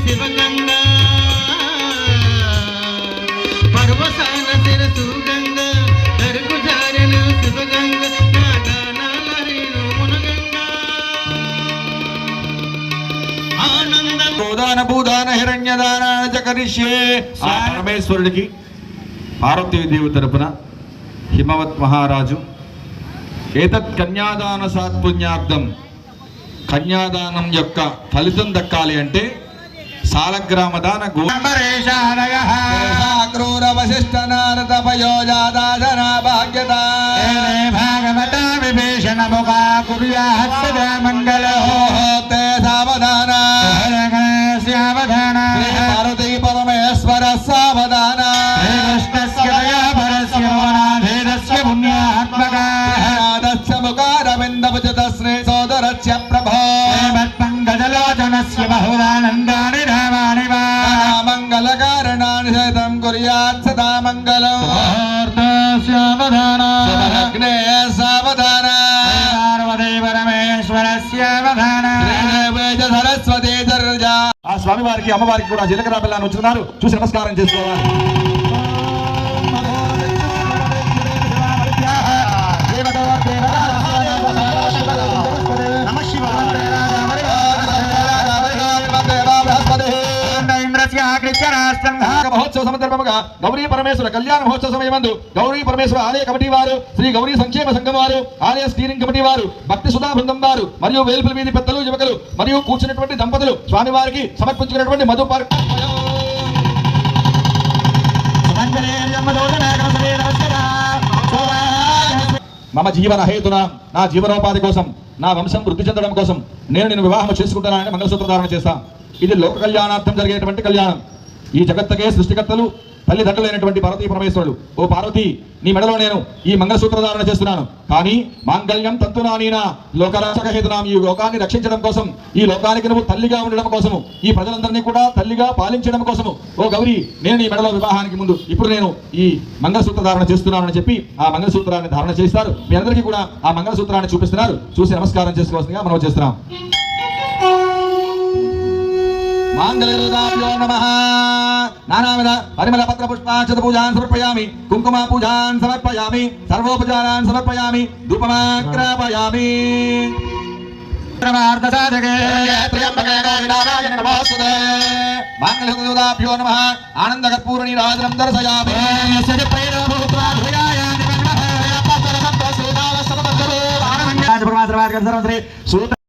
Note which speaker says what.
Speaker 1: శివగంగా పర్వసాన శిరసు గంగ దరుగు జారెను శివగంగ నాగానాలరేను మునగంగా ఆనంద
Speaker 2: గోదాన భూదాన హిరణ్యదాన జకరిష్యే. ఆ పరమేశ్వరుడికి పార్వతీదేవి తరపున హిమవత్ మహారాజు ఏతత్ కన్యాదాన సాత్పుణ్యార్థం, కన్యాదానం యొక్క ఫలితం దక్కాలి అంటే సాలగ్రామ దాన క్రూర వశిష్ఠ నారద పయోజాదాన భాగ్యత భాగవత విభీషణ ముఖా కుర్యాత్సద మంగళో తే సావధాన సావధాన పార్వతీ పరమేశ్వర సావధాన కృష్ణస్య పరస్య భేదస్య పుణ్యాత్మకా ముఖారవిందభుజత శ్రీ సోదరస్య ప్రభో పంకజలోచనస్య బహురానందాని రామాణి వా మంగళకారణాని సైతం కుర్యాత్ సదా మంగళం. అగ్నే సావధాన పార్వతీ పరమేశ్వరస్య సావధాన సరస్వతీ దర్జా. ఆ స్వామి వారికి అమ్మవారికి కూడా జీలకర్ర బెల్లాన్ని ఉంచుతున్నారు. చూసి నమస్కారం చేసుకోవాలి. మహోత్సవ సందర్భముగా గౌరీ పరమేశ్వర కళ్యాణ మహోత్సవ సమయమందు గౌరీ పరమేశ్వర ఆలయ కమిటీ వారు, శ్రీ గౌరీ సంక్షేమ సంఘం వారు, ఆలయ స్టీరింగ్ కమిటీ వారు, భక్తి సుధా బృందం వారు మరియు వేల్పుల వీధి పెద్దలు యువకులు మరియు కూర్చున్నటువంటి దంపతులు స్వామి వారికి సమర్పించుకున్నటువంటి మధుపార్క మమ జీవన హేతున, నా జీవనోపాధి కోసం, నా వంశం వృద్ధి చెందడం కోసం నేను వివాహం చేసుకుంటానని మంగళసూత్రధారణ చేస్తాను. ఇది లోక కళ్యాణార్థం జరిగేటువంటి కళ్యాణం. ఈ జగత్తకే సృష్టికర్తలు తల్లిదండ్రులైనటువంటి పార్వతీ పరమేశ్వరుడు. ఓ పార్వతి, నీ మెడలో నేను ఈ మంగళసూత్రధారణ చేస్తున్నాను. కానీ మాంగళ్యం తంతునా నీనా లోకరక్షక హేతునాం, ఈ లోకాన్ని రక్షించడం కోసం, ఈ లోకానికి నువ్వు తల్లిగా ఉండడం కోసము, ఈ ప్రజలందరినీ కూడా తల్లిగా పాలించడం కోసము ఓ గౌరీ, నేను ఈ మెడలో వివాహానికి ముందు ఇప్పుడు నేను ఈ మంగళసూత్రధారణ చేస్తున్నానని చెప్పి ఆ మంగళసూత్రాన్ని ధారణ చేస్తారు. మీ అందరికీ కూడా ఆ మంగళసూత్రాన్ని చూపిస్తున్నారు. చూసి నమస్కారం చేసుకోవాల్సిందిగా మనం చేస్తున్నాం. మాంగళ్యో నమః. నానావిధ పరిమళ పత్ర పుష్పాక్షత పూజాన్ సమర్పయామి, కుంకుమ పూజాన్ సమర్పయామి, సర్వోపచారాన్ సమర్పయామి, ధూపమాగ్రాపయామి. మాంగళ్యోదాభ్యో నమః. ఆనందకర్పూర నీరాజనం దర్శయామి.